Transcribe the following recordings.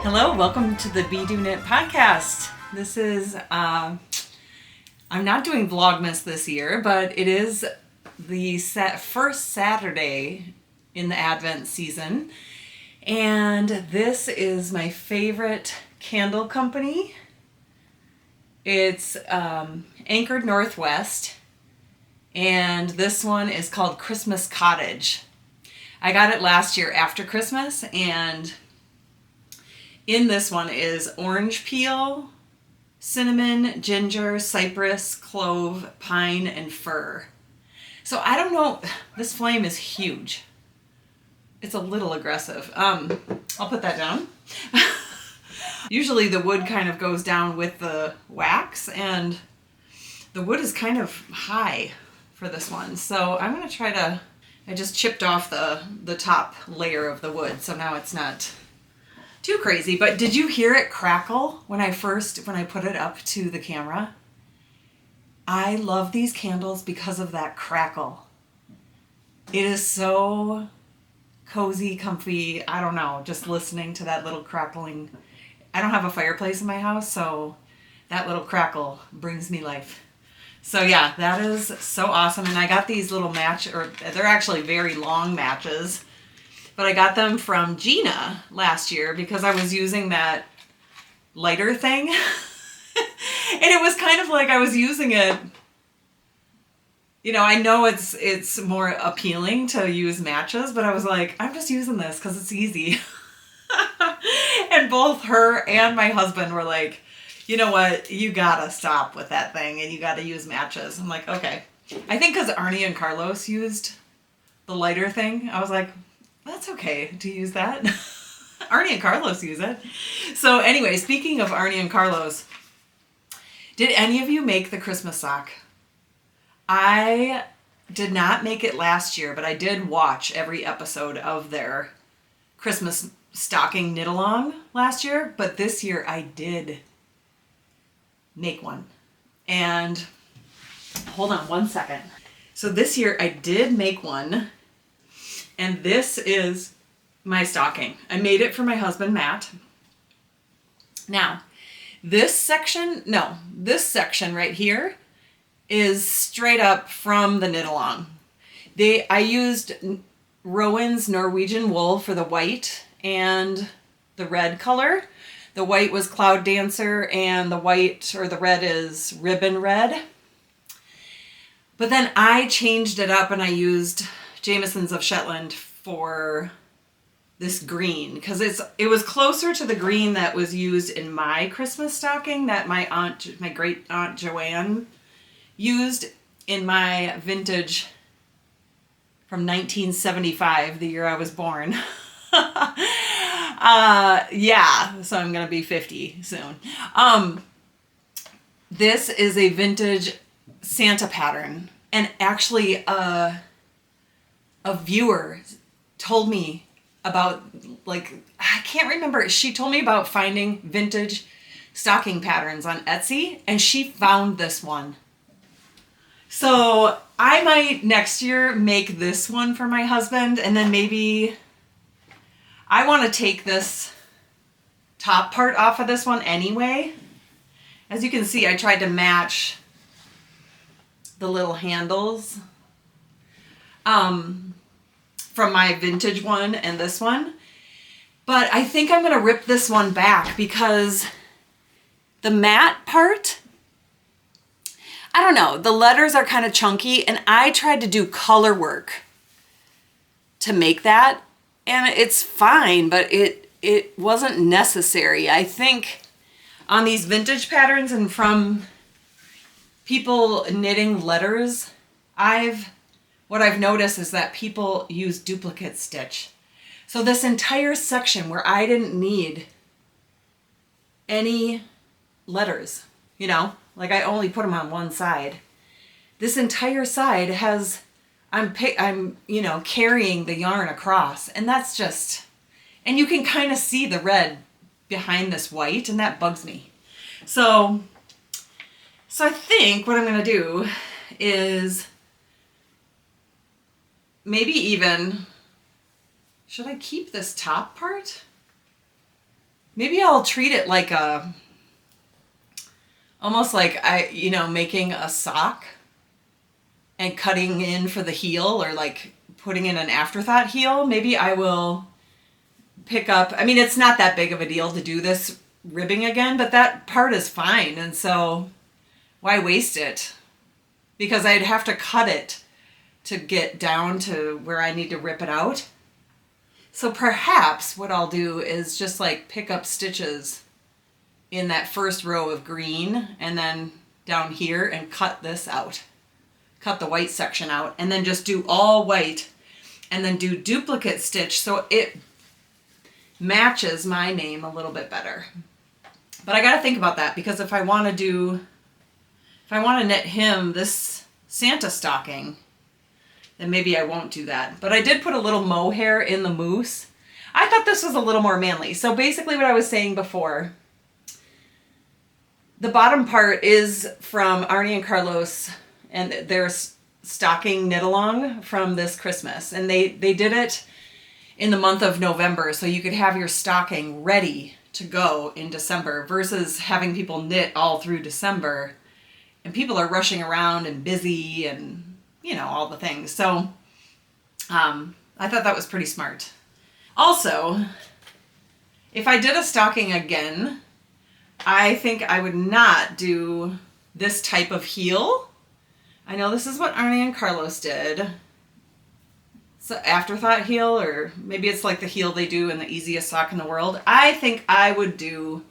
Hello, welcome to the Be Do Knit podcast. This is, I'm not doing Vlogmas this year, but it is the first Saturday in the Advent season. And this is my favorite candle company. It's Anchored Northwest. And this one is called Christmas Cottage. I got it last year after Christmas, and in this one is orange peel, cinnamon, ginger, cypress, clove, pine, and fir. So I don't know, this flame is huge. It's a little aggressive. I'll put that down. Usually the wood kind of goes down with the wax, and the wood is kind of high for this one. So I'm gonna try to, I just chipped off the top layer of the wood, so now it's not too crazy. But did you hear it crackle when I put it up to the camera? I love these candles because of that crackle. It is so cozy, comfy. I don't know, just listening to that little crackling. I don't have a fireplace in my house, so that little crackle brings me life. So yeah, that is so awesome. And I got these little they're actually very long matches. But I got them from Gina last year because I was using that lighter thing. And it was kind of like I was using it, you know, I know it's more appealing to use matches, but I was like, I'm just using this because it's easy. And both her and my husband were like, you know what, you gotta stop with that thing and you gotta use matches. I'm like, okay. I think because Arne and Carlos used the lighter thing, I was like, that's okay to use that. Arne and Carlos use it. So anyway, speaking of Arne and Carlos, did any of you make the Christmas sock? I did not make it last year, but I did watch every episode of their Christmas stocking knit along last year. But this year I did make one. And hold on one second. So this year I did make one. And this is my stocking. I made it for my husband, Matt. Now, this section right here is straight up from the knit along. I used Rowan's Norwegian wool for the white and the red color. The white was Cloud Dancer and the red is Ribbon Red. But then I changed it up and I used Jamieson's of Shetland for this green because it was closer to the green that was used in my Christmas stocking that my great aunt Joanne used in my vintage from 1975, the year I was born. Yeah, so I'm gonna be 50 soon. This is a vintage Santa pattern, and actually a viewer told me about, like, I can't remember. She told me about finding vintage stocking patterns on Etsy, and she found this one. So I might next year make this one for my husband, and then maybe I want to take this top part off of this one anyway. As you can see, I tried to match the little handles from my vintage one and this one. But I think I'm gonna rip this one back because the matte part, I don't know, the letters are kind of chunky, and I tried to do color work to make that, and it's fine, but it wasn't necessary. I think on these vintage patterns and from people knitting letters, what I've noticed is that people use duplicate stitch. So this entire section where I didn't need any letters, you know, like I only put them on one side. This entire side has, I'm, you know, carrying the yarn across, and that's just, and you can kind of see the red behind this white, and that bugs me. So I think what I'm going to do is maybe even, should I keep this top part? Maybe I'll treat it like almost like making a sock and cutting in for the heel, or like putting in an afterthought heel. Maybe I will pick up, I mean, it's not that big of a deal to do this ribbing again, but that part is fine. And so why waste it? Because I'd have to cut it to get down to where I need to rip it out. So perhaps what I'll do is just like pick up stitches in that first row of green and then down here and cut this out. Cut the white section out and then just do all white and then do duplicate stitch so it matches my name a little bit better. But I got to think about that, because if I want to knit him this Santa stocking, then maybe I won't do that. But I did put a little mohair in the mousse. I thought this was a little more manly. So basically what I was saying before, the bottom part is from Arne and Carlos and their stocking knit along from this Christmas. And they did it in the month of November, so you could have your stocking ready to go in December versus having people knit all through December. And people are rushing around and busy and, you know, all the things. So I thought that was pretty smart. Also, if I did a stocking again, I think I would not do this type of heel. I know this is what Arne and Carlos did. It's an afterthought heel, or maybe it's like the heel they do in the easiest sock in the world. I think I would do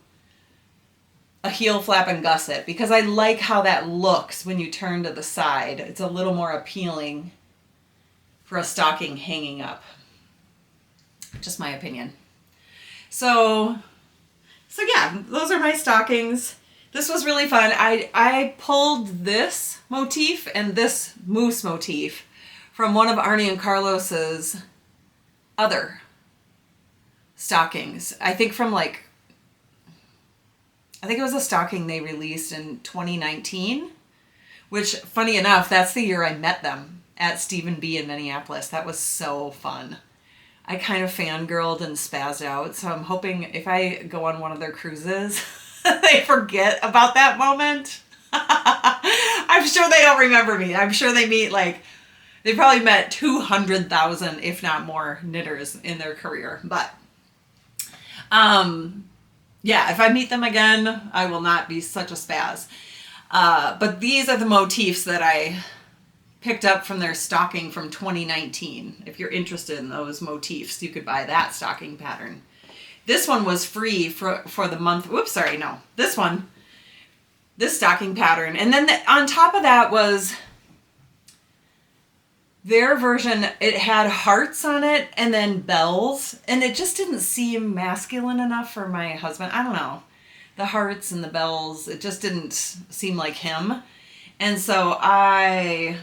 a heel flap and gusset because I like how that looks when you turn to the side. It's a little more appealing for a stocking hanging up. Just my opinion. So yeah, those are my stockings. This was really fun. I pulled this motif and this mousse motif from one of Arne and Carlos's other stockings. I think it was a stocking they released in 2019, which, funny enough, that's the year I met them at Stephen B in Minneapolis. That was so fun. I kind of fangirled and spazzed out, so I'm hoping if I go on one of their cruises, they forget about that moment. I'm sure they don't remember me. I'm sure they probably met 200,000, if not more, knitters in their career. But yeah, if I meet them again, I will not be such a spaz. But these are the motifs that I picked up from their stocking from 2019. If you're interested in those motifs, you could buy that stocking pattern. This one was free for the month. Whoops, sorry, no. This stocking pattern. And then on top of that was their version. It had hearts on it and then bells. And it just didn't seem masculine enough for my husband. I don't know. The hearts and the bells, it just didn't seem like him. And so I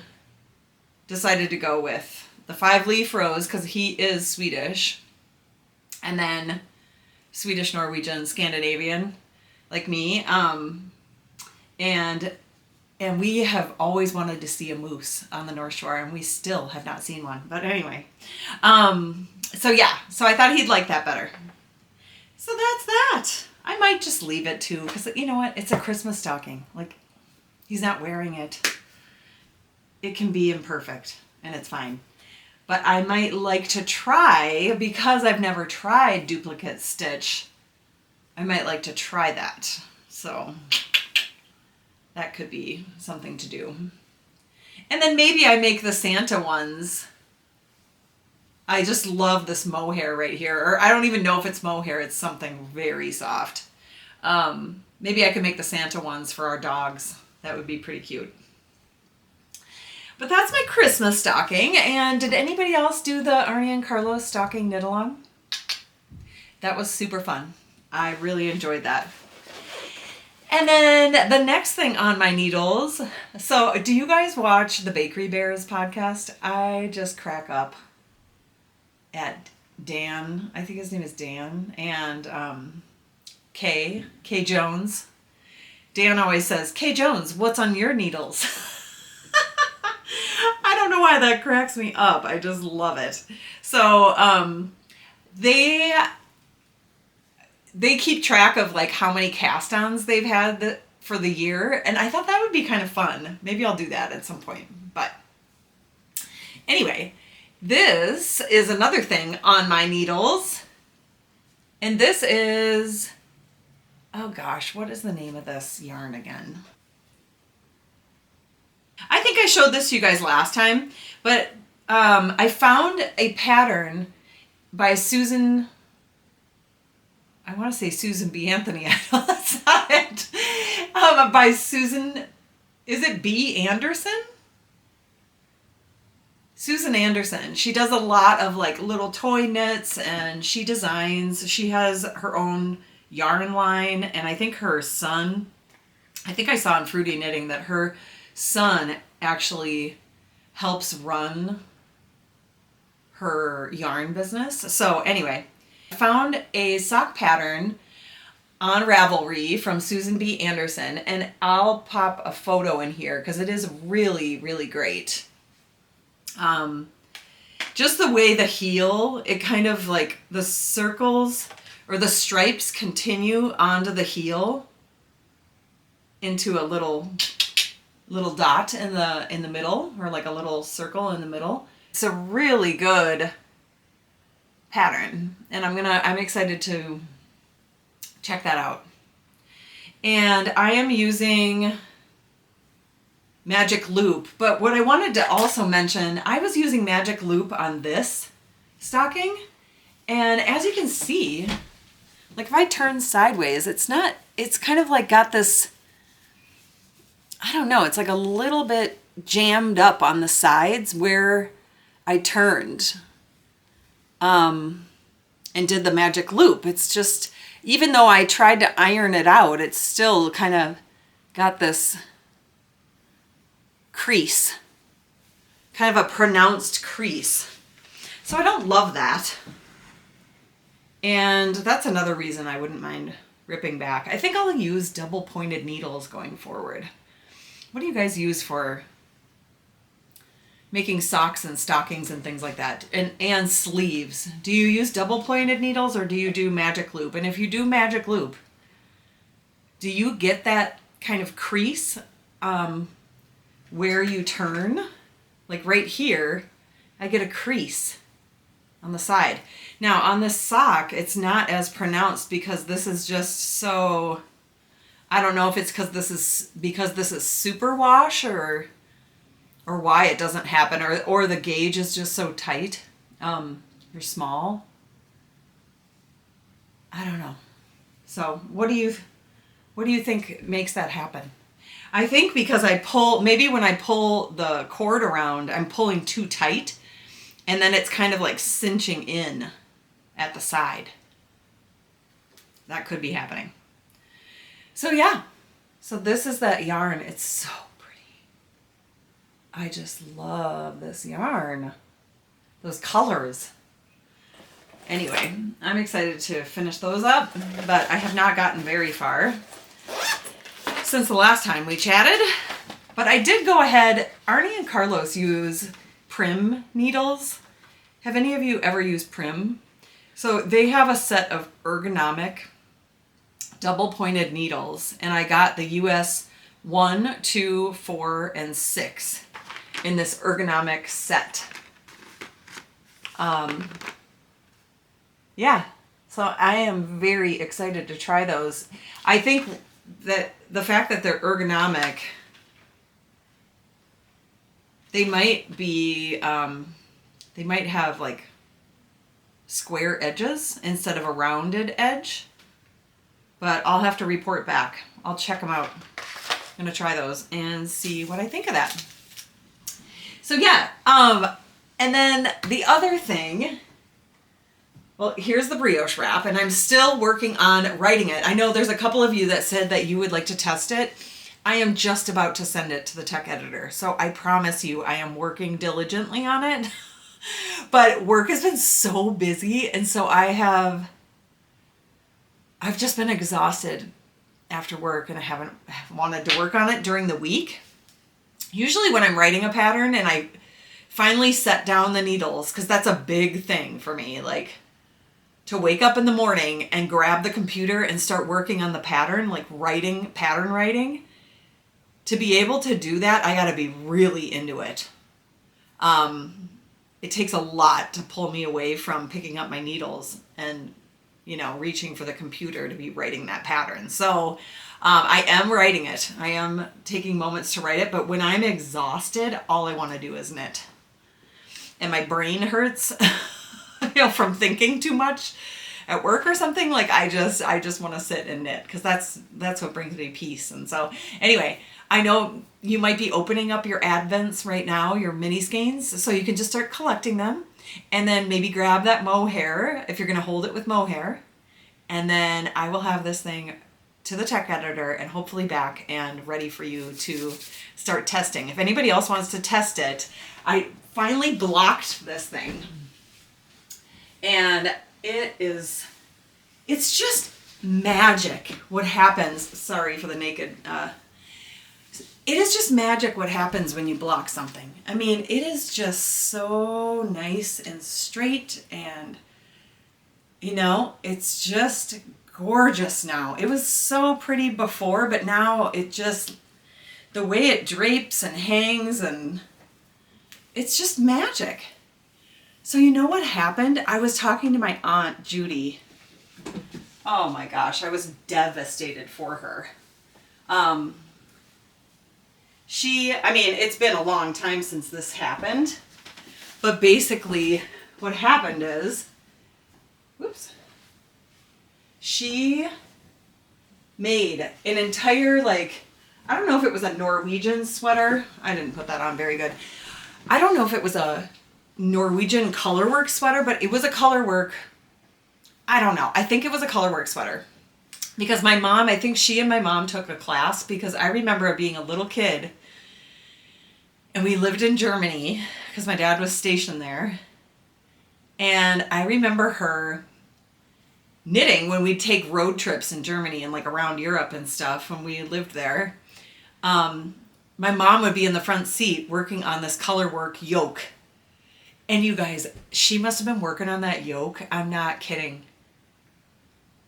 decided to go with the 5-leaf rose because he is Swedish. And then Swedish, Norwegian, Scandinavian, like me. And we have always wanted to see a moose on the North Shore, and we still have not seen one. But anyway, so yeah, so I thought he'd like that better. So that's that. I might just leave it too, because you know what? It's a Christmas stocking. Like, he's not wearing it. It can be imperfect, and it's fine. but I might like to try, because I've never tried duplicate stitch, I might like to try that. So that could be something to do. And then maybe I make the Santa ones. I just love this mohair right here. Or I don't even know if it's mohair. It's something very soft. Maybe I could make the Santa ones for our dogs. That would be pretty cute. But that's my Christmas stocking. And did anybody else do the Arne and Carlos stocking knit along? That was super fun. I really enjoyed that. And then the next thing on my needles. So do you guys watch the Bakery Bears podcast? I just crack up at Dan. I think his name is Dan. And Kay Jones. Dan always says, Kay Jones, what's on your needles? I don't know why that cracks me up. I just love it. So they keep track of like how many cast-ons they've had for the year, and I thought that would be kind of fun. Maybe I'll do that at some point. But anyway, this is another thing on my needles, and this is, oh gosh, what is the name of this yarn again? I think I showed this to you guys last time, but I found a pattern by Susan, I want to say Susan B. Anthony. I know that's not it. By Susan, is it B. Anderson? Susan Anderson. She does a lot of like little toy knits, and she designs. She has her own yarn line, and I think her son, I think I saw in Fruity Knitting that her son actually helps run her yarn business. So anyway, I found a sock pattern on Ravelry from Susan B. Anderson, and I'll pop a photo in here because it is really, really great. Just the way the heel, it kind of like the circles or the stripes continue onto the heel into a little dot in the middle, or like a little circle in the middle. It's a really good pattern, and I'm excited to check that out. And I am using Magic Loop, but what I wanted to also mention, I was using Magic Loop on this stocking, and as you can see, like if I turn sideways, it's kind of like got this, I don't know, it's like a little bit jammed up on the sides where I turned and did the Magic Loop. It's just, even though I tried to iron it out, it's still kind of got this crease, kind of a pronounced crease. So I don't love that. And that's another reason I wouldn't mind ripping back. I think I'll use double pointed needles going forward. What do you guys use for making socks and stockings and things like that? And sleeves. Do you use double pointed needles, or do you do Magic Loop? And if you do Magic Loop, do you get that kind of crease where you turn? Like right here, I get a crease on the side. Now on this sock, it's not as pronounced because this is just so, I don't know if it's because this is super wash or why it doesn't happen, or the gauge is just so tight, or small. I don't know. So what do you think makes that happen? I think because maybe when I pull the cord around, I'm pulling too tight, and then it's kind of like cinching in at the side. That could be happening. So yeah, so this is that yarn. It's so pretty. I just love this yarn. Those colors. Anyway, I'm excited to finish those up, but I have not gotten very far since the last time we chatted. But I did go ahead. Arne and Carlos use Prym needles. Have any of you ever used Prym? So they have a set of ergonomic double pointed needles, and I got the US 1, 2, 4, and 6 in this ergonomic set. Yeah, so I am very excited to try those. I think that the fact that they're ergonomic, they might be, they might have like square edges instead of a rounded edge, but I'll have to report back. I'll check them out. I'm gonna try those and see what I think of that. So yeah, and then the other thing, well, here's the brioche wrap, and I'm still working on writing it. I know there's a couple of you that said that you would like to test it. I am just about to send it to the tech editor, so I promise you I am working diligently on it. But work has been so busy, and so I've just been exhausted after work, and I haven't wanted to work on it during the week. Usually when I'm writing a pattern and I finally set down the needles, because that's a big thing for me, like to wake up in the morning and grab the computer and start working on the pattern, like pattern writing. To be able to do that, I got to be really into it. It takes a lot to pull me away from picking up my needles and, you know, reaching for the computer to be writing that pattern. So I am writing it. I am taking moments to write it, but when I'm exhausted, all I want to do is knit. And my brain hurts, you know, from thinking too much at work or something. Like I just want to sit and knit, because that's what brings me peace. And so anyway, I know you might be opening up your advents right now, your mini skeins, so you can just start collecting them, and then maybe grab that mohair if you're going to hold it with mohair. And then I will have this thing to the tech editor and hopefully back and ready for you to start testing. If anybody else wants to test it, I finally blocked this thing, and it's just magic what happens. Sorry for the naked, it is just magic what happens when you block something. I mean, it is just so nice and straight, and you know, it's just gorgeous now. It was so pretty before, but now it just, the way it drapes and hangs, and it's just magic. So you know what happened? I was talking to my aunt, Judy. Oh my gosh, I was devastated for her. I mean, it's been a long time since this happened, but basically what happened is, whoops, she made an entire, like, I don't know if it was a Norwegian sweater. I didn't put that on very good. I don't know if it was a Norwegian colorwork sweater, but it was a colorwork. I don't know. I think it was a colorwork sweater, because my mom, I think she and my mom took a class, because I remember being a little kid and we lived in Germany because my dad was stationed there. And I remember her knitting when we'd take road trips in Germany and like around Europe and stuff when we lived there. My mom would be in the front seat working on this colorwork yoke. And you guys, she must have been working on that yoke, I'm not kidding,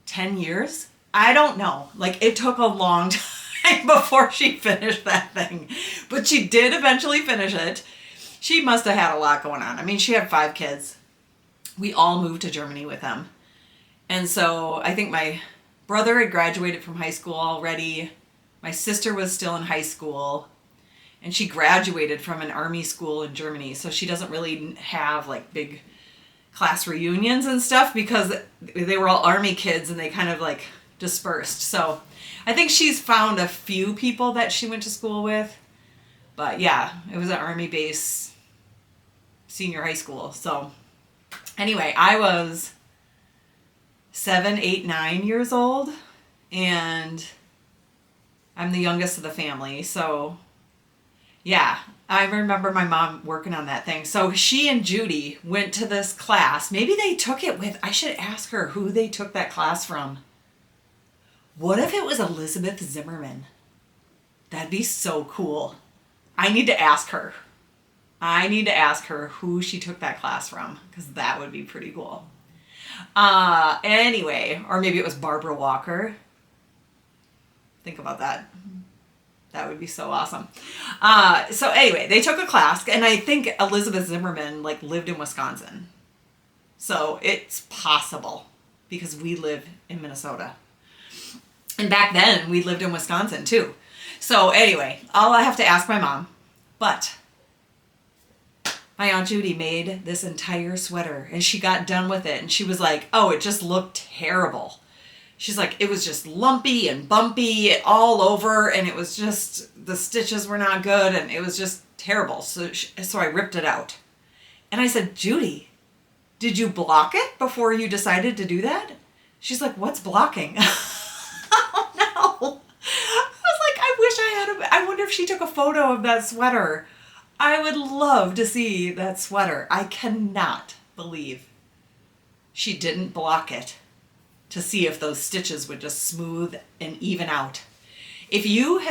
10 years? I don't know. Like, it took a long time before she finished that thing. But she did eventually finish it. She must have had a lot going on. I mean, she had 5 kids. We all moved to Germany with them. And so I think my brother had graduated from high school already. My sister was still in high school. And she graduated from an army school in Germany. So she doesn't really have like big class reunions and stuff, because they were all army kids and they kind of like dispersed. So I think she's found a few people that she went to school with. But yeah, it was an army base senior high school. So anyway, I was 7, 8, 9 years old, and I'm the youngest of the family. So yeah, I remember my mom working on that thing. So she and Judy went to this class. Maybe they took it with, I should ask her who they took that class from. What if it was Elizabeth Zimmerman? That'd be so cool. I need to ask her. I need to ask her who she took that class from, because that would be pretty cool. Anyway, or maybe it was Barbara Walker. Think about that. That would be so awesome. So anyway, they took a class, and I think Elizabeth Zimmerman like lived in Wisconsin. So it's possible because we live in Minnesota. And back then we lived in Wisconsin too. So anyway, I have to ask my mom, but my Aunt Judy made this entire sweater and she got done with it and she was like, oh, it just looked terrible. She's like, it was just lumpy and bumpy all over and it was just, the stitches were not good and it was just terrible. So I ripped it out. And I said, Judy, did you block it before you decided to do that? She's like, what's blocking? Oh no. I was like, I wish I had I wonder if she took a photo of that sweater. I would love to see that sweater. I cannot believe she didn't block it to see if those stitches would just smooth and even out. If you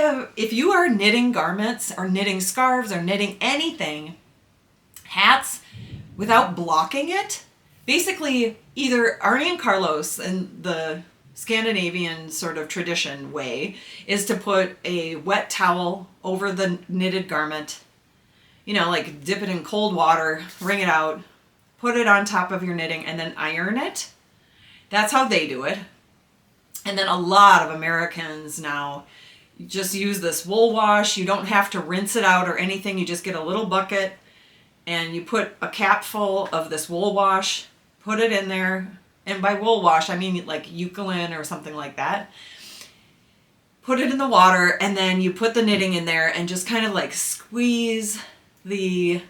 are knitting garments or knitting scarves or knitting anything, hats, without blocking it, basically either Arne and Carlos in the Scandinavian sort of tradition way is to put a wet towel over the knitted garment, you know, like dip it in cold water, wring it out, put it on top of your knitting and then iron it. That's how they do it. And then a lot of Americans now just use this wool wash. You don't have to rinse it out or anything. You just get a little bucket and you put a cap full of this wool wash, put it in there. And by wool wash, I mean like eucalyptus or something like that. Put it in the water and then you put the knitting in there and just kind of like squeeze the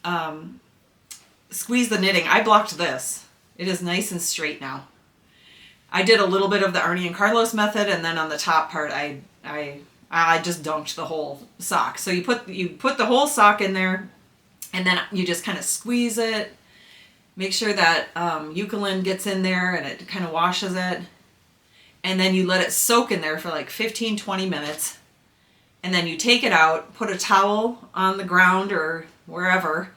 knitting. I blocked this. It is nice and straight now. I did a little bit of the Arne and Carlos method and then on the top part I just dunked the whole sock. So you put the whole sock in there and then you just kind of squeeze it. Make sure that eucalyptus gets in there and it kind of washes it. And then you let it soak in there for like 15-20 minutes. And then you take it out, put a towel on the ground or wherever,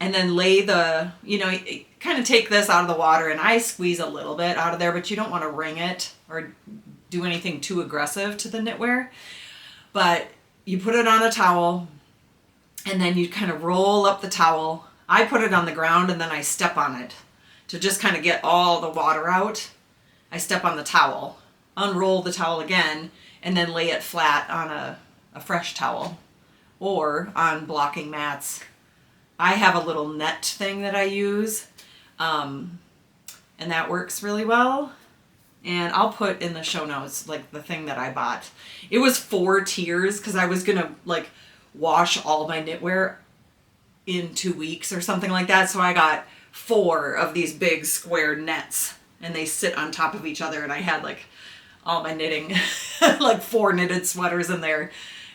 and then lay the, kind of take this out of the water. And I squeeze a little bit out of there, but you don't want to wring it or do anything too aggressive to the knitwear. But you put it on a towel and then you kind of roll up the towel. I put it on the ground and then I step on it to just kind of get all the water out. I step on the towel, unroll the towel again, and then lay it flat on a fresh towel or on blocking mats. I have a little net thing that I use, and that works really well. And I'll put in the show notes like the thing that I bought. It was 4 tiers because I was gonna like wash all my knitwear in 2 weeks or something like that. So I got 4 of these big square nets and they sit on top of each other and I had like all my knitting, like 4 knitted sweaters in there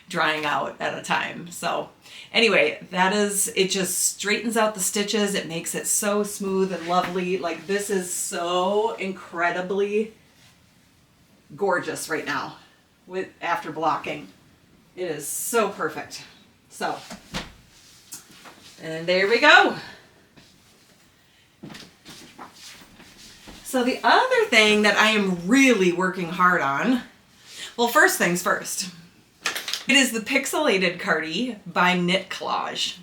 drying out at a time. So anyway, it just straightens out the stitches. It makes it so smooth and lovely. Like this is so incredibly gorgeous right now after blocking. It is so perfect. So, and there we go. So the other thing that I am really working hard on, well, first things first, it is the Pixelated Cardi by Knit Collage.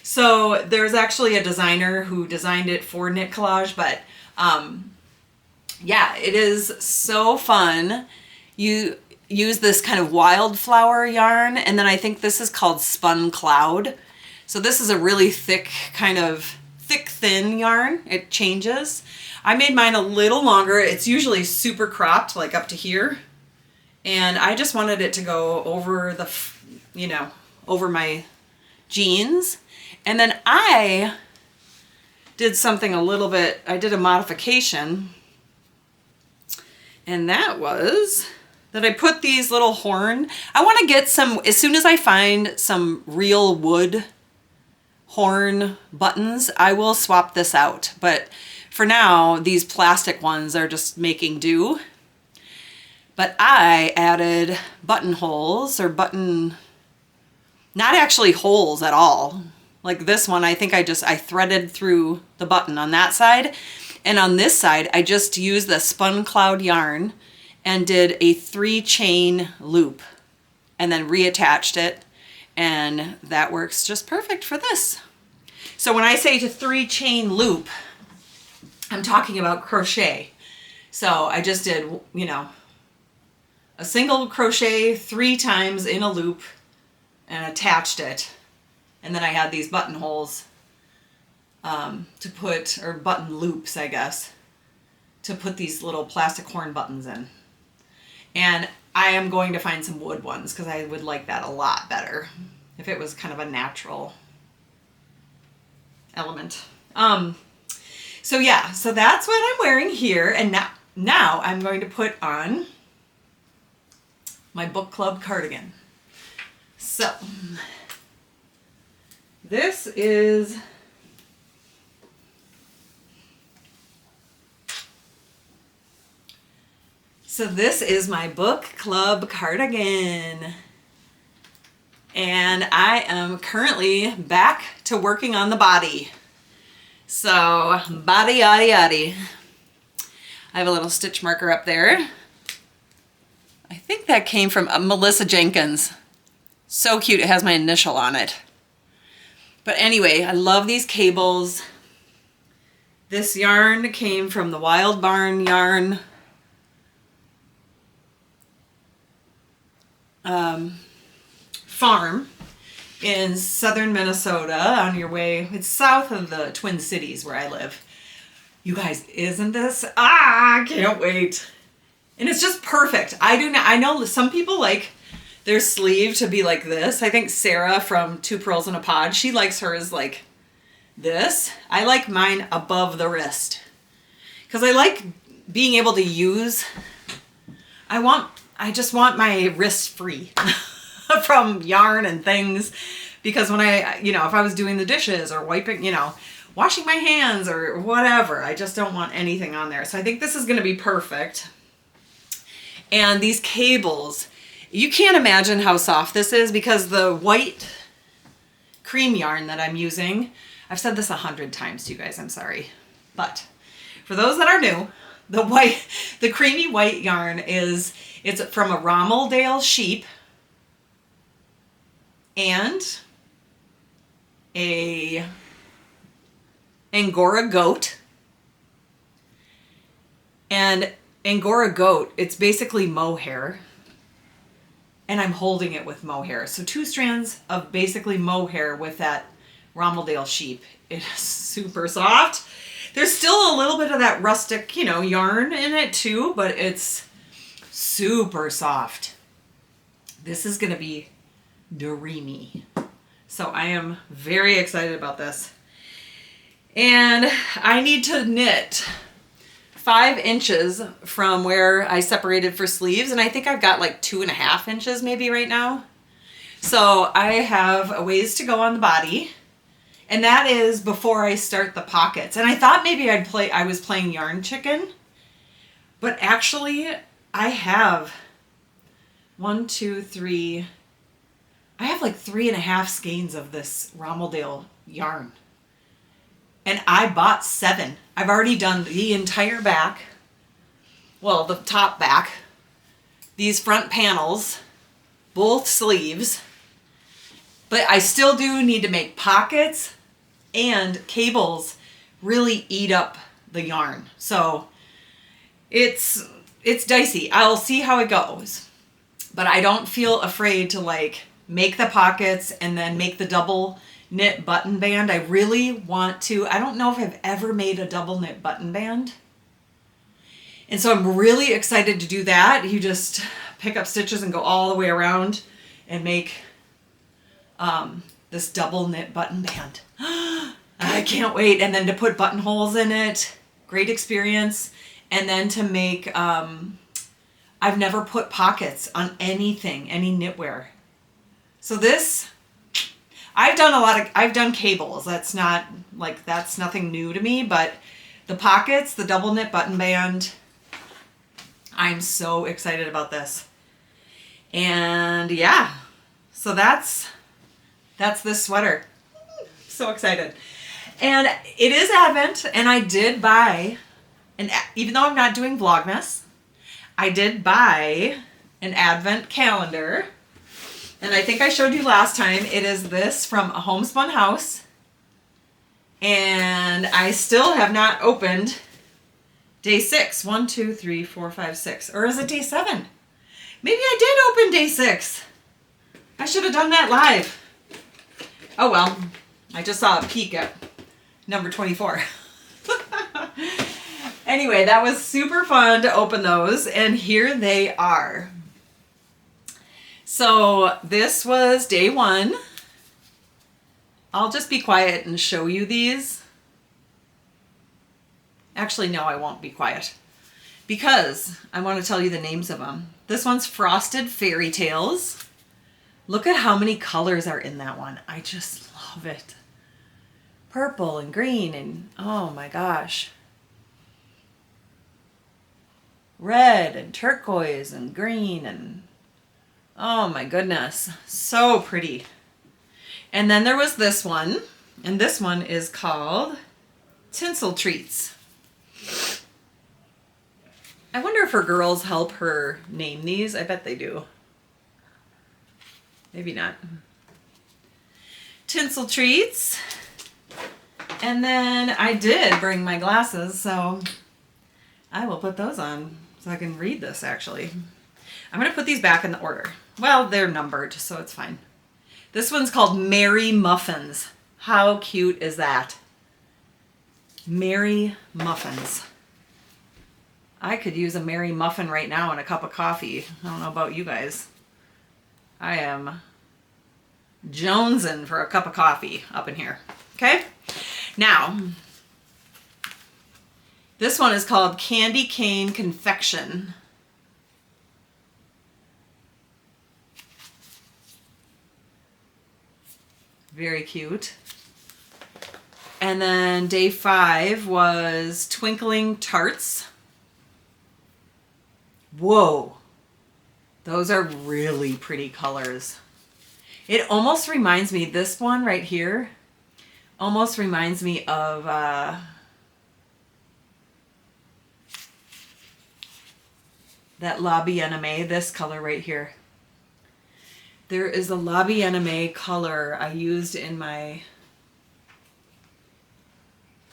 So there's actually a designer who designed it for Knit Collage, but yeah, it is so fun. You use this kind of wildflower yarn, and then I think this is called Spun Cloud. So this is a really thick, kind of thin yarn. It changes. I made mine a little longer. It's usually super cropped, like up to here. And I just wanted it to go over the, over my jeans. And then I did something a little bit, I did a modification. And that was that I put these little horn, I want to get some, as soon as I find some real wood horn buttons, I will swap this out. But for now, these plastic ones are just making do. But I added buttonholes or not actually holes at all. Like this one, I think I threaded through the button on that side. And on this side, I just used the Spun Cloud yarn and did a 3-chain loop and then reattached it. And that works just perfect for this. So when I say to 3 chain loop, I'm talking about crochet. So I just did, you know, a single crochet 3 times in a loop and attached it. And then I had these buttonholes to put, or button loops, I guess, to put these little plastic horn buttons in. And I am going to find some wood ones because I would like that a lot better if it was kind of a natural element. So yeah, so that's what I'm wearing here. And now I'm going to put on my book club cardigan. So this is my book club cardigan. And I am currently back to working on the body. So, body, yaddy, yaddy. I have a little stitch marker up there. I think that came from Melissa Jenkins. So cute, it has my initial on it. But anyway, I love these cables. This yarn came from the Wild Barn yarn farm in southern Minnesota on your way. It's south of the Twin Cities where I live. You guys, isn't this? I can't wait. And it's just perfect. I know some people like their sleeve to be like this. I think Sarah from Two Pearls in a Pod, she likes hers like this. I like mine above the wrist because I like being able to use, I just want my wrist free from yarn and things, because when if I was doing the dishes or wiping, washing my hands or whatever, I just don't want anything on there. So I think this is going to be perfect. And these cables, you can't imagine how soft this is because the white cream yarn that I'm using, I've said this 100 times to you guys, I'm sorry. But for those that are new, the creamy white yarn it's from a Rommeldale sheep and a Angora goat. And Angora goat, it's basically mohair. And I'm holding it with mohair. So 2 strands of basically mohair with that Rommeldale sheep. It is super soft. There's still a little bit of that rustic, yarn in it too, but it's super soft. This is going to be dreamy. So I am very excited about this. And I need to knit 5 inches from where I separated for sleeves. And I think I've got like 2.5 inches maybe right now. So I have a ways to go on the body. And that is before I start the pockets. And I thought maybe I was playing Yarn Chicken. But actually I have 1, 2, 3. I have like 3.5 skeins of this Rommeldale yarn. And I bought 7. I've already done the entire back. Well, the top back. These front panels. Both sleeves. But I still do need to make pockets. And cables really eat up the yarn. So it's dicey. I'll see how it goes. But I don't feel afraid to like make the pockets and then make the double knit button band. I really want to. I don't know if I've ever made a double knit button band. And so I'm really excited to do that. You just pick up stitches and go all the way around and make this double knit button band. I can't wait. And then to put buttonholes in it. Great experience. And then to make, I've never put pockets on anything, any knitwear. So this, I've done cables. That's nothing new to me, but the pockets, the double knit button band, I'm so excited about this. And yeah, so that's this sweater. So excited. And it is Advent, and I did buy, even though I'm not doing Vlogmas, I did buy an Advent calendar. And I think I showed you last time. It is this from A Homespun House. And I still have not opened day 6. 1, 2, 3, 4, 5, 6. Or is it day 7? Maybe I did open day 6. I should have done that live. Oh well, I just saw a peek at number 24. Anyway, that was super fun to open those, and here they are. So this was day 1. I'll just be quiet and show you these. Actually, no, I won't be quiet because I want to tell you the names of them. This one's Frosted Fairy Tales. Look at how many colors are in that one. I just love it. Purple and green and oh my gosh. Red and turquoise and green and oh my goodness. So pretty. And then there was this one, and this one is called Tinsel Treats. I wonder if her girls help her name these. I bet they do. Maybe not. Tinsel Treats. And then I did bring my glasses, so I will put those on so I can read this actually. I'm going to put these back in the order. Well, they're numbered, so it's fine. This one's called Merry Muffins. How cute is that? Merry Muffins. I could use a Merry Muffin right now and a cup of coffee. I don't know about you guys. I am jonesing for a cup of coffee up in here. Okay? Now, this one is called Candy Cane Confection. Very cute. And then day 5 was Twinkling Tarts. Whoa. Those are really pretty colors. It almost reminds me, this one right here, almost reminds me of that La Bien-Aimée, this color right here. There is a La Bien-Aimée color I used in my,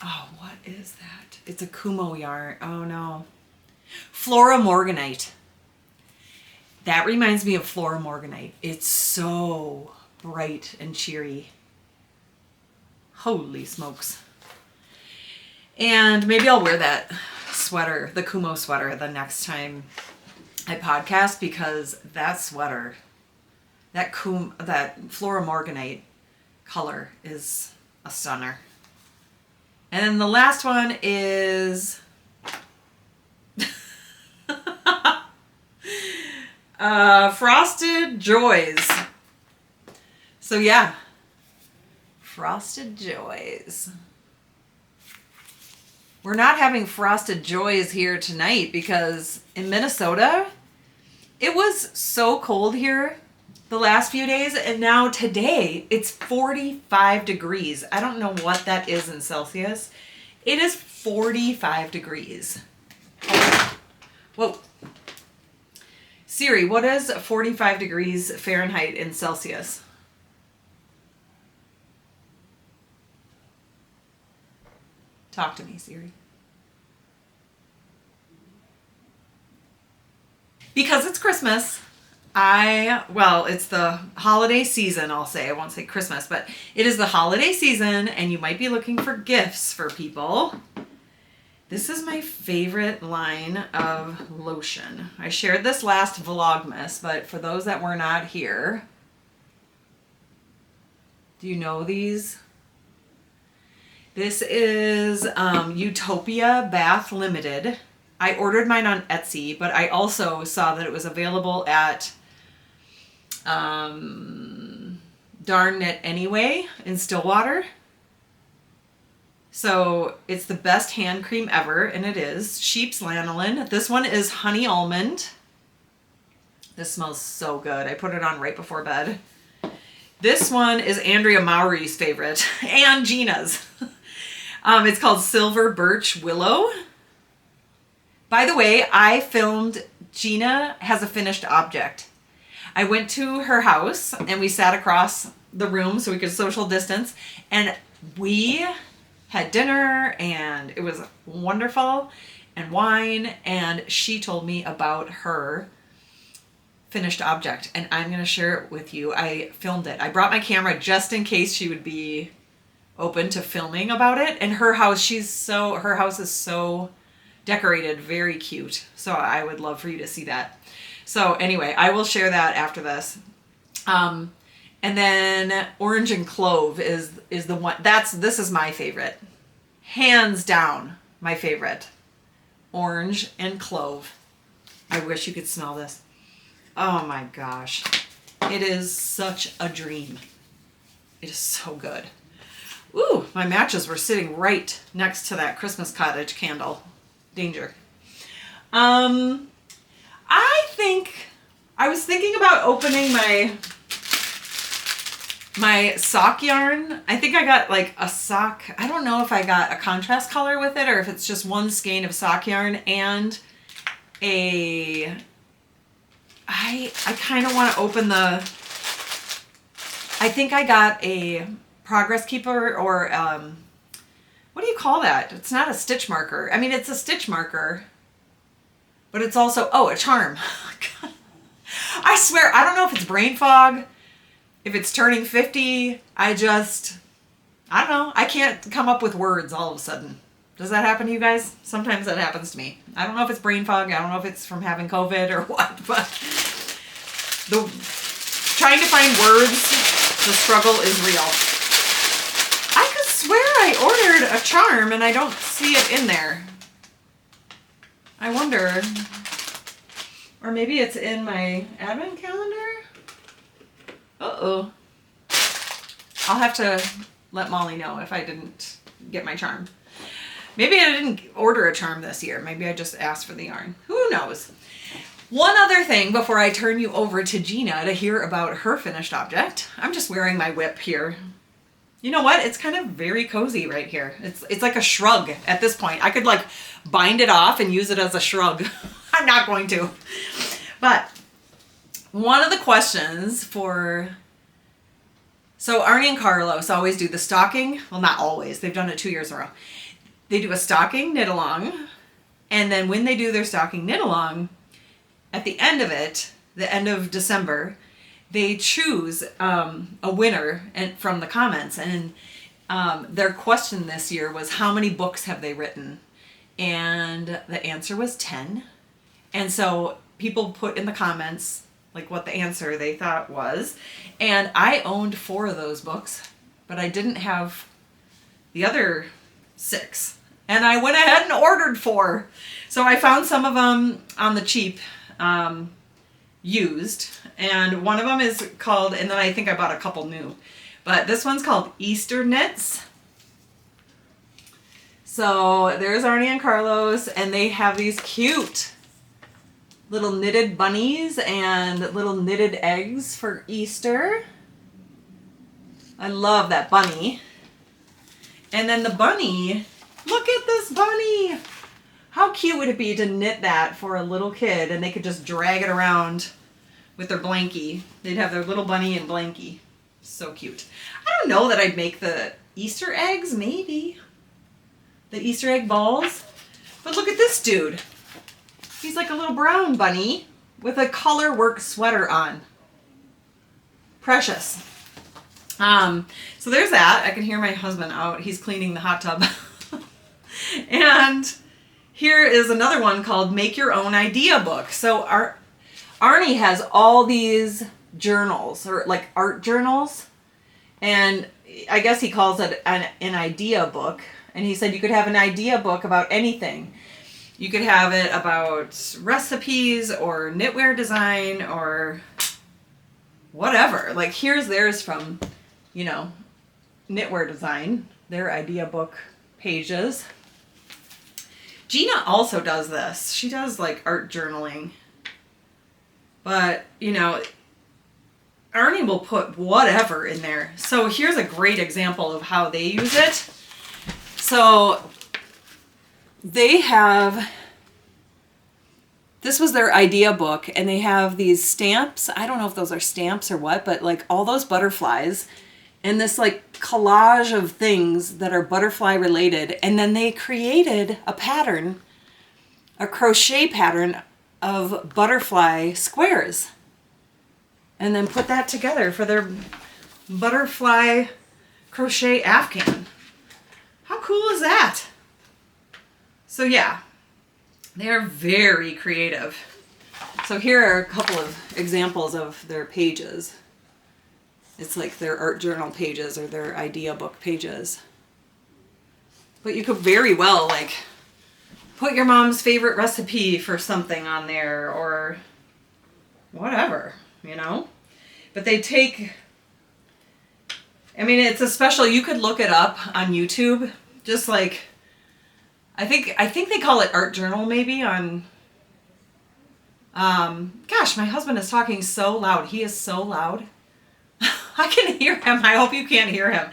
oh, what is that? It's a Kumo yarn. Oh no. Flora Morganite. That reminds me of Flora Morganite. It's so bright and cheery. Holy smokes. And maybe I'll wear that sweater, the Kumo sweater, the next time I podcast, because that sweater, that Flora Morganite color is a stunner. And then the last one is Frosted Joys. So yeah, Frosted Joys. We're not having Frosted Joys here tonight because in Minnesota, it was so cold here the last few days, and now today it's 45 degrees. I don't know what that is in Celsius. It is 45 degrees. Whoa. Siri, what is 45 degrees Fahrenheit in Celsius? Talk to me, Siri. Because it's Christmas, well, it's the holiday season, I'll say. I won't say Christmas, but it is the holiday season, and you might be looking for gifts for people. This is my favorite line of lotion. I shared this last Vlogmas, but for those that were not here, do you know these? This is Utopia Bath Ltd. I ordered mine on Etsy, but I also saw that it was available at Darn Knit Anyway in Stillwater. So it's the best hand cream ever, and it is. Sheep's lanolin. This one is honey almond. This smells so good. I put it on right before bed. This one is Andrea Mowry's favorite, and Gina's. It's called Silver Birch Willow. By the way, I filmed Gina has a finished object. I went to her house and we sat across the room so we could social distance, and we had dinner and it was wonderful, and wine, and she told me about her finished object, and I'm going to share it with you. I filmed it. I brought my camera just in case she would be open to filming about it. And her house, her house is so decorated, very cute. So I would love for you to see that. So anyway, I will share that after this. And then orange and clove is the one this is my favorite. Hands down, my favorite. Orange and clove. I wish you could smell this. Oh my gosh. It is such a dream. It is so good. Ooh, my matches were sitting right next to that Christmas cottage candle. Danger. I was thinking about opening my sock yarn. I think I got like a sock. I don't know if I got a contrast color with it or if it's just one skein of sock yarn and I kind of want to open I think I got a progress keeper or what do you call that? It's not a stitch marker. I mean, it's a stitch marker, but it's also, a charm. I swear, I don't know if it's brain fog, if it's turning 50. I don't know. I can't come up with words all of a sudden. Does that happen to you guys? Sometimes that happens to me. I don't know if it's brain fog. I don't know if it's from having COVID or what, but trying to find words, the struggle is real. I could swear I ordered a charm and I don't see it in there. I wonder, or maybe it's in my advent calendar? Uh-oh. I'll have to let Molly know if I didn't get my charm. Maybe I didn't order a charm this year. Maybe I just asked for the yarn. Who knows? One other thing before I turn you over to Gina to hear about her finished object. I'm just wearing my WIP here. You know what? It's kind of very cozy right here. It's like a shrug at this point. I could like bind it off and use it as a shrug. I'm not going to. But one of the questions so Arne and Carlos always do the stocking. Well, not always. They've done it 2 years in a row. They do a stocking knit along, and then when they do their stocking knit along, at the end of it, the end of December, they choose a winner from the comments, and their question this year was how many books have they written, and the answer was 10. And so people put in the comments like what the answer they thought was, and I owned 4 of those books, but I didn't have the other 6. And I went ahead and ordered 4. So I found some of them on the cheap, used. And one of them is called, and then I think I bought a couple new. But this one's called Easter Knits. So there's Arne and Carlos, and they have these cute little knitted bunnies and little knitted eggs for Easter. I love that bunny. And then the bunny, look at this bunny. How cute would it be to knit that for a little kid and they could just drag it around with their blankie. They'd have their little bunny and blankie. So cute. I don't know that I'd make the Easter eggs, maybe. The Easter egg balls. But look at this dude. He's like a little brown bunny with a color work sweater on. Precious. So there's that. I can hear my husband out. He's cleaning the hot tub. And here is another one called Make Your Own Idea Book. So Arne has all these journals, or like art journals, and I guess he calls it an idea book. And he said you could have an idea book about anything. You could have it about recipes or knitwear design or whatever. Like here's theirs from, knitwear design, their idea book pages. Gina also does this. She does like art journaling. But, Arne will put whatever in there. So here's a great example of how they use it. So they have, this was their idea book, and they have these stamps. I don't know if those are stamps or what, but like all those butterflies and this like collage of things that are butterfly related. And then they created a pattern, a crochet pattern of butterfly squares, and then put that together for their butterfly crochet afghan. How cool is that? So yeah, they're very creative. So here are a couple of examples of their pages. It's like their art journal pages or their idea book pages. But you could very well like put your mom's favorite recipe for something on there or whatever, you know? But they take, I mean, it's a special, you could look it up on YouTube, just like, I think they call it art journal maybe on, gosh, my husband is talking so loud. He is so loud. I can hear him. I hope you can't hear him.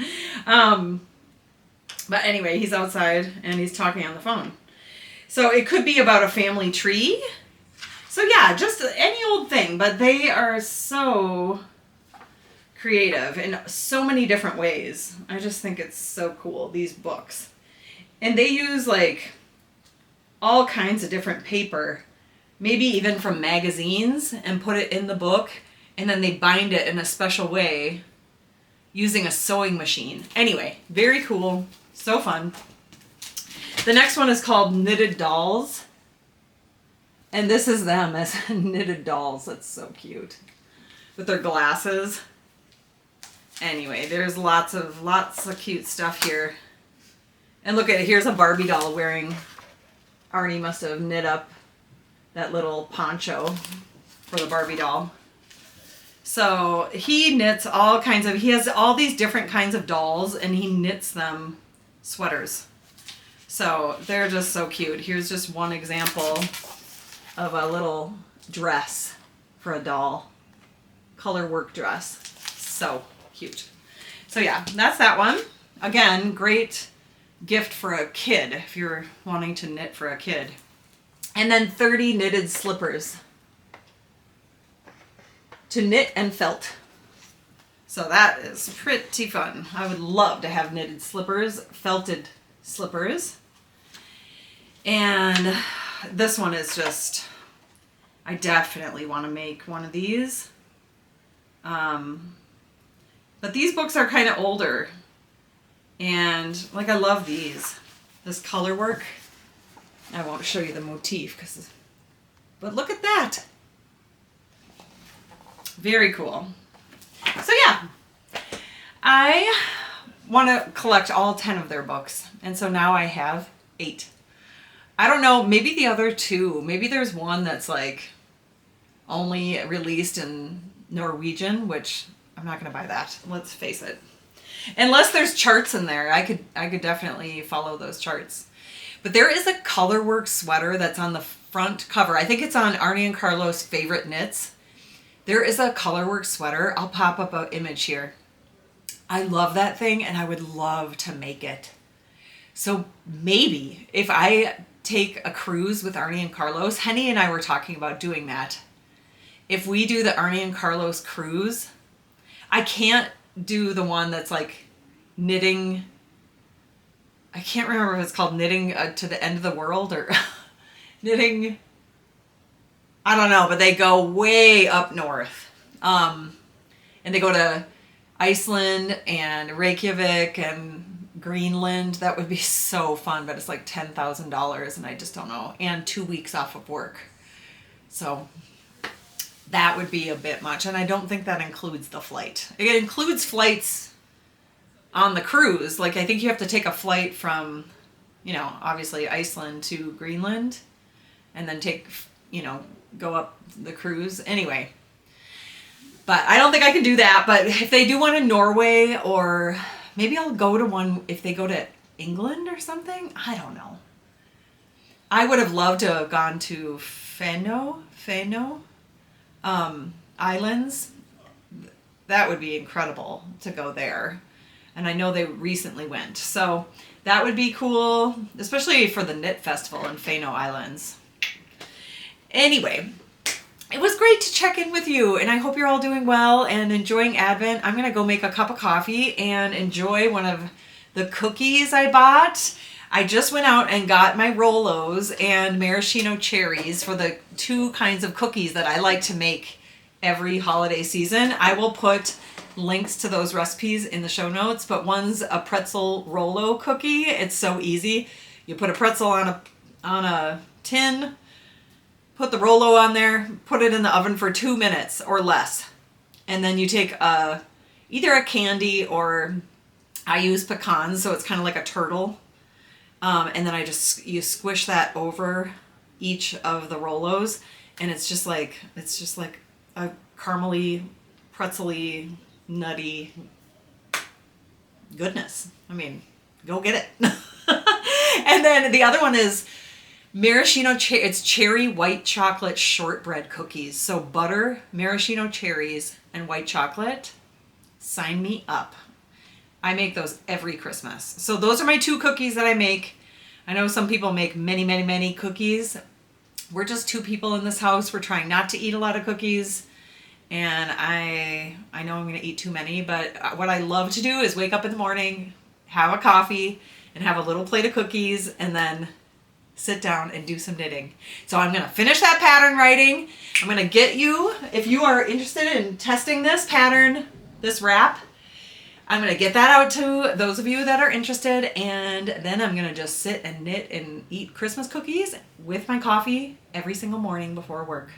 But anyway, he's outside and he's talking on the phone. So it could be about a family tree. So yeah, just any old thing, but they are so creative in so many different ways. I just think it's so cool, these books. And they use like all kinds of different paper, maybe even from magazines, and put it in the book, and then they bind it in a special way using a sewing machine. Anyway, very cool, so fun. The next one is called Knitted Dolls. And this is them as knitted dolls. That's so cute. With their glasses. Anyway, there's lots of cute stuff here. And look at it, here's a Barbie doll wearing, Arne must have knit up that little poncho for the Barbie doll. So he knits all kinds of, he has all these different kinds of dolls and he knits them sweaters. So they're just so cute. Here's just one example of a little dress for a doll. Color work dress. So cute. So yeah, that's that one. Again, great gift for a kid if you're wanting to knit for a kid. And then 30 knitted slippers to knit and felt. So that is pretty fun. I would love to have knitted slippers, felted slippers. And this one is just, I definitely want to make one of these. But these books are kind of older. And like, I love these. This color work. I won't show you the motif, but look at that. Very cool. So yeah, I want to collect all 10 of their books. And so now I have 8. I don't know, maybe the other 2. Maybe there's one that's like only released in Norwegian, which I'm not going to buy that. Let's face it. Unless there's charts in there, I could definitely follow those charts. But there is a colorwork sweater that's on the front cover. I think it's on Arne and Carlos' favorite knits. There is a colorwork sweater. I'll pop up an image here. I love that thing and I would love to make it. So maybe if I take a cruise with Arne and Carlos, Henny and I were talking about doing that. If we do the Arne and Carlos cruise, I can't do the one that's like knitting. I can't remember if it's called knitting to the end of the world or knitting. I don't know, but they go way up north. And they go to Iceland and Reykjavik and Greenland. That would be so fun, but it's like $10,000 and I just don't know. And 2 weeks off of work. So that would be a bit much. And I don't think that includes the flight. It includes flights on the cruise. Like I think you have to take a flight from, you know, obviously Iceland to Greenland and then take, you know, go up the cruise. Anyway, but I don't think I can do that. But if they do one in Norway, or maybe I'll go to one if they go to England or something. I don't know. I would have loved to have gone to Fano Islands. That would be incredible to go there. And I know they recently went. So that would be cool, especially for the Knit Festival in Fano Islands. Anyway, it was great to check in with you, and I hope you're all doing well and enjoying Advent. I'm going to go make a cup of coffee and enjoy one of the cookies I bought. I just went out and got my Rolos and maraschino cherries for the 2 kinds of cookies that I like to make every holiday season. I will put links to those recipes in the show notes, but one's a pretzel Rolo cookie. It's so easy. You put a pretzel on a tin, put the Rolo on there, put it in the oven for 2 minutes or less. And then you take either a candy, or I use pecans, so it's kind of like a turtle. And then you squish that over each of the Rolos, and it's just like a caramely, pretzel-y, nutty goodness. I mean, go get it. And then the other one is maraschino it's cherry white chocolate shortbread cookies. So butter, maraschino cherries, and white chocolate. Sign me up. I make those every Christmas. So those are my 2 cookies that I make. I know some people make many, many, many cookies. We're just 2 people in this house. We're trying not to eat a lot of cookies. And I know I'm going to eat too many, but what I love to do is wake up in the morning, have a coffee, and have a little plate of cookies, and then sit down and do some knitting. So I'm going to finish that pattern writing. I'm going to get you, if you are interested in testing this pattern, this wrap, I'm going to get that out to those of you that are interested, and then I'm going to just sit and knit and eat Christmas cookies with my coffee every single morning before work.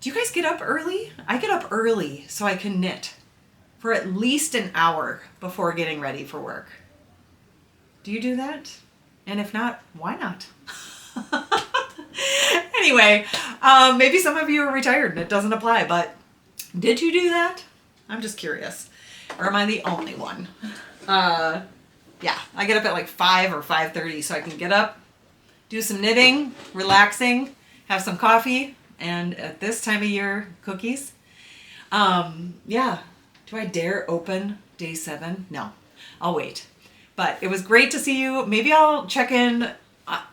Do you guys get up early? I get up early so I can knit for at least an hour before getting ready for work. Do you do that? And if not, why not? Anyway, maybe some of you are retired and it doesn't apply, but did you do that? I'm just curious. Or am I the only one? Yeah, I get up at like 5 or 5:30 so I can get up, do some knitting, relaxing, have some coffee, and at this time of year, cookies. Yeah. Do I dare open day 7? No, I'll wait. But it was great to see you. Maybe I'll check in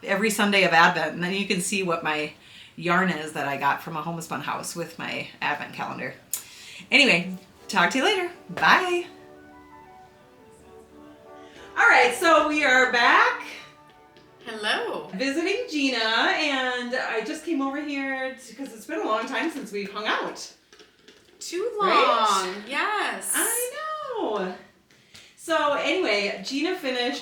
every Sunday of Advent, and then you can see what my yarn is that I got from A Homespun House with my Advent calendar. Anyway, talk to you later. Bye. All right, so we are back. Hello. Visiting Gina, and I just came over here because it's been a long time since we've hung out. Too long. Right? Yes. I know. So anyway, Gina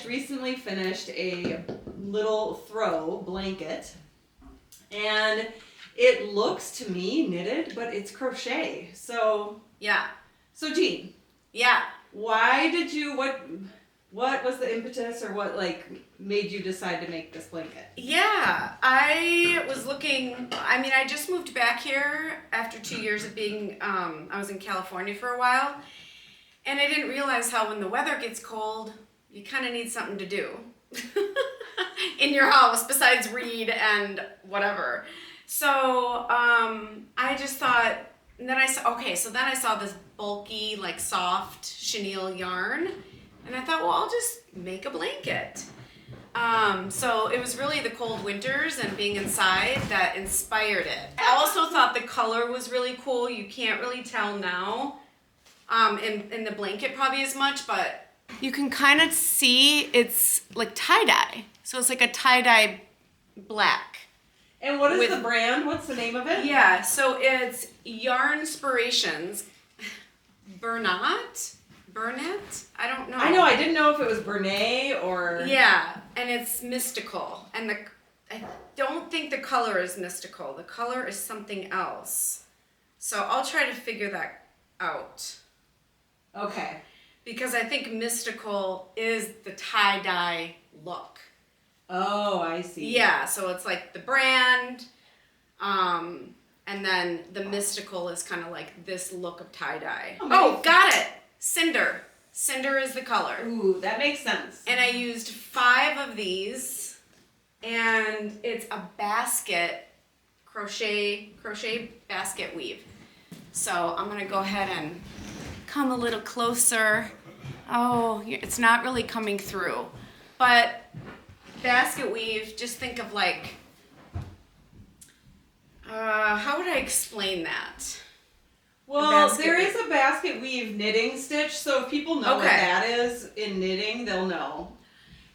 recently finished a little throw blanket, and it looks to me knitted, but it's crochet. So yeah. So Jean. Yeah. Why did you, what was the impetus, or what made you decide to make this blanket? Yeah, I was looking, I just moved back here after 2 years of being, I was in California for a while, and I didn't realize how when the weather gets cold, you kind of need something to do in your house besides read and whatever. So I just thought, and then I saw this bulky, soft chenille yarn, and I thought, well, I'll just make a blanket. So it was really the cold winters and being inside that inspired it. I also thought the color was really cool. You can't really tell now in the blanket probably as much, but you can kind of see it's like tie-dye. So it's like a tie-dye black. And what is the brand? What's the name of it? Yeah, so it's Yarnspirations. Burnett? I don't know. I know, I didn't know if it was Bernay or... Yeah, and it's mystical. And I don't think the color is mystical. The color is something else. So I'll try to figure that out. Okay. Because I think mystical is the tie-dye look. Oh, I see. Yeah, so it's like the brand, and then the mystical is kind of like this look of tie-dye. Oh, got it! Cinder. Cinder is the color. Ooh, that makes sense. And I used 5 of these, and it's a basket, crochet basket weave. So I'm gonna go ahead and come a little closer. Oh, it's not really coming through, but basket weave, just think of how would I explain that? Well, there is a basket weave knitting stitch, so if people know what that is in knitting, they'll know.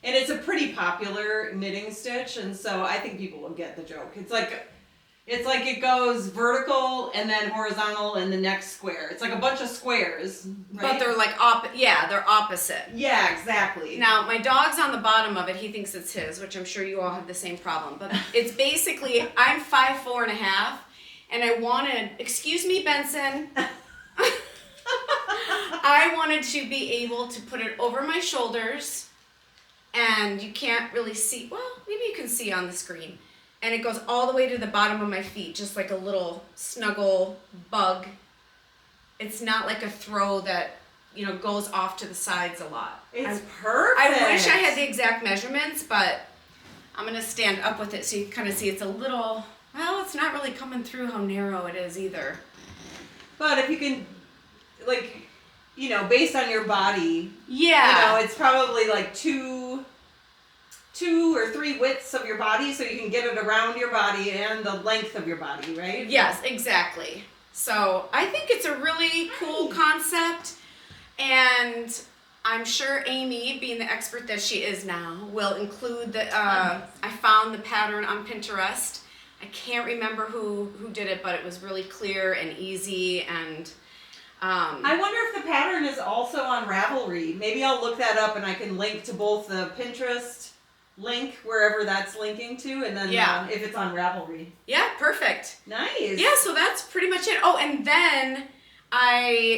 And it's a pretty popular knitting stitch, and so I think people will get the joke. It's like it goes vertical and then horizontal in the next square. It's like a bunch of squares, right? But they're like they're opposite. Yeah, exactly. Now, my dog's on the bottom of it. He thinks it's his, which I'm sure you all have the same problem. But it's basically, I'm 5'4.5", and I wanted, excuse me, Benson. I wanted to be able to put it over my shoulders, and you can't really see, well, maybe you can see on the screen. And it goes all the way to the bottom of my feet, just like a little snuggle bug. It's not like a throw that, goes off to the sides a lot. It's perfect. I wish I had the exact measurements, but I'm going to stand up with it so you can kind of see it's a little, well, it's not really coming through how narrow it is either. But if you can, based on your body, it's probably like two or three widths of your body, so you can get it around your body and the length of your body, right? Yes, exactly. So I think it's a really cool concept, and I'm sure Amy, being the expert that she is now, will include I found the pattern on Pinterest. I can't remember who did it, but it was really clear and easy, and I wonder if the pattern is also on Ravelry. Maybe I'll look that up and I can link to both the Pinterest link, wherever that's linking to, and then if it's on Ravelry. Yeah, perfect. Nice. Yeah, so that's pretty much it. Oh, and then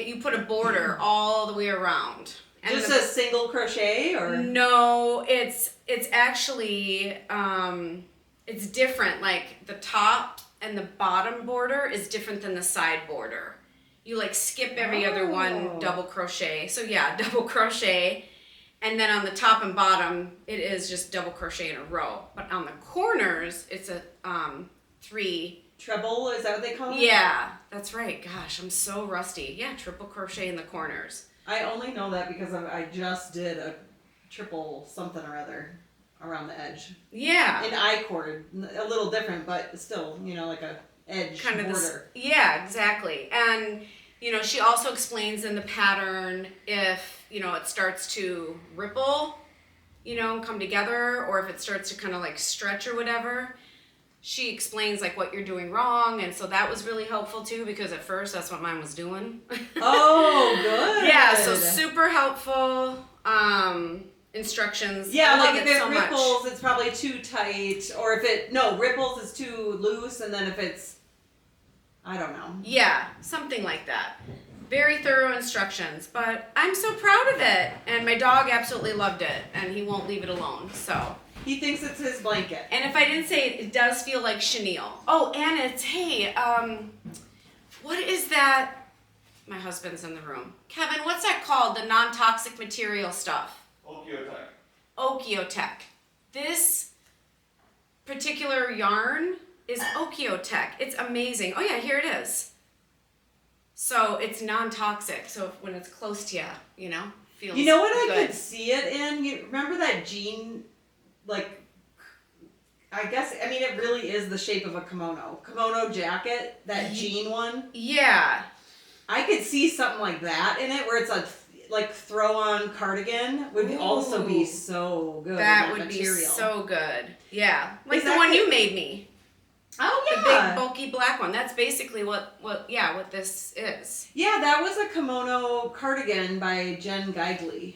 you put a border all the way around. And just a single crochet, or? No, it's actually, it's different. Like the top and the bottom border is different than the side border. You skip every other one, double crochet. So yeah, double crochet. And then on the top and bottom, it is just double crochet in a row. But on the corners, it's a 3. Treble, is that what they call it? Yeah, that's right. Gosh, I'm so rusty. Yeah, triple crochet in the corners. I only know that because I just did a triple something or other around the edge. Yeah. In I-cord, a little different, but still, like a edge kind border. Yeah, exactly. And, she also explains in the pattern if, it starts to ripple, and come together, or if it starts to kind of stretch or whatever. She explains what you're doing wrong, and so that was really helpful too, because at first that's what mine was doing. Oh, good. Yeah, so super helpful instructions. Yeah, if it ripples, it's probably too tight, or if ripples is too loose, and then if it's, I don't know. Yeah, something like that. Very thorough instructions, but I'm so proud of it, and my dog absolutely loved it, and he won't leave it alone, so. He thinks it's his blanket. And if I didn't say it, it does feel like chenille. Oh, and it's, what is that? My husband's in the room. Kevin, what's that called? The non-toxic material stuff. Okiotech. This particular yarn is Okiotech. It's amazing. Oh yeah, here it is. So it's non-toxic. So when it's close to you, feels You know what good. I could see it in? You remember that jean, I guess, it really is the shape of a kimono jacket, that jean one. Yeah. I could see something like that in it, where it's a throw-on cardigan would also be so good. That would material. be so good. Yeah, like the one you made me. Oh yeah, the big bulky black one. That's basically what this is. Yeah, that was a kimono cardigan by Jen Geigley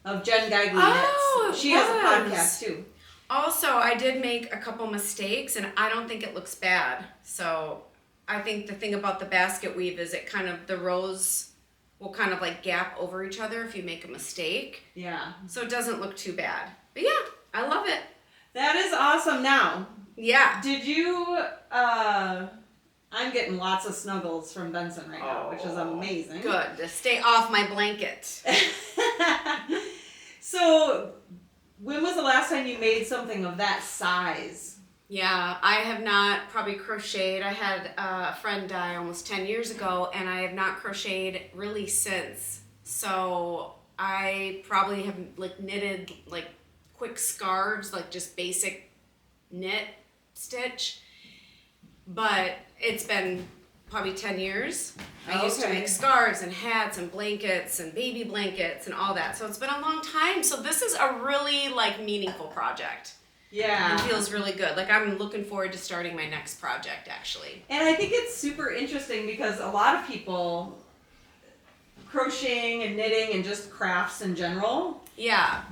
of Jen Geigley Knits. She has a podcast too. Also, I did make a couple mistakes, and I don't think it looks bad. So I think the thing about the basket weave is the rows will kind of gap over each other if you make a mistake. Yeah. So it doesn't look too bad. But yeah, I love it. That is awesome. Now, yeah. Did you, I'm getting lots of snuggles from Benson right now, which is amazing. Good. To stay off my blanket. So, when was the last time you made something of that size? Yeah, I have not probably crocheted. I had a friend die almost 10 years ago, and I have not crocheted really since. So I probably have knitted quick scarves, just basic knit stitch. but it's been probably 10 years. I used to Okay. make scarves and hats and blankets and baby blankets and all that. So it's been a long time. So this is a really like meaningful project. Yeah. It feels really good. Like I'm looking forward to starting my next project actually. And I think it's super interesting because a lot of people, crocheting and knitting and just crafts in general, Yeah.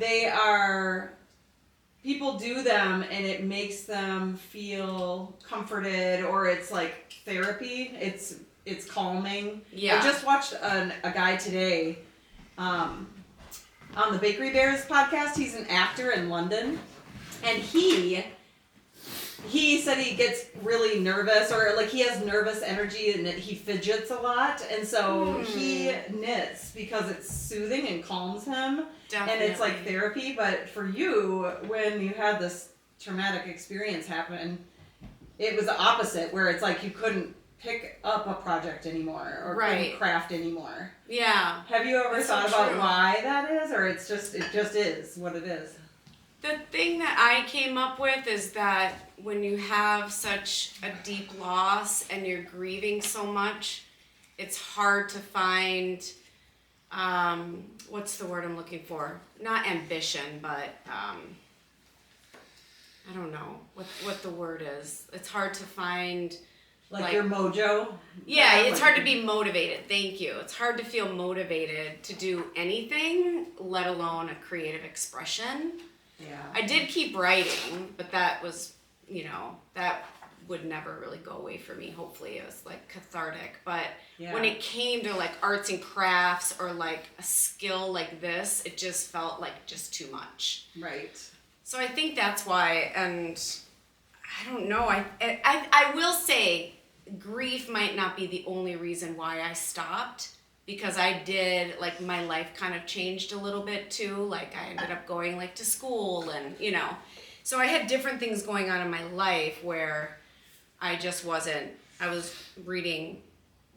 people do them and it makes them feel comforted, or it's like therapy. It's calming. Yeah. I just watched a guy today on the Bakery Bears podcast. He's an actor in London, and he said he gets really nervous, or like he has nervous energy and that he fidgets a lot, and so he knits because it's soothing and calms him. Definitely. And it's like therapy. But for you, when you had this traumatic experience happen, it was the opposite, where it's like you couldn't pick up a project anymore or couldn't craft anymore. Yeah. Have you ever That's thought so about true. why that is, or it just is what it is? The thing that I came up with is that when you have such a deep loss and you're grieving so much, it's hard to find, what's the word I'm looking for? Not ambition, but I don't know what the word is. It's hard to find Like your mojo? Yeah, it's hard to be motivated. Thank you. It's hard to feel motivated to do anything, let alone a creative expression. Yeah. I did keep writing, but that was, that would never really go away for me. Hopefully it was like cathartic. But when it came to like arts and crafts or like a skill like this, it just felt like just too much. Right. So I think that's why, and I don't know, I will say grief might not be the only reason why I stopped, because I did, like, my life kind of changed a little bit too. Like I ended up going like to school and, so I had different things going on in my life where I was reading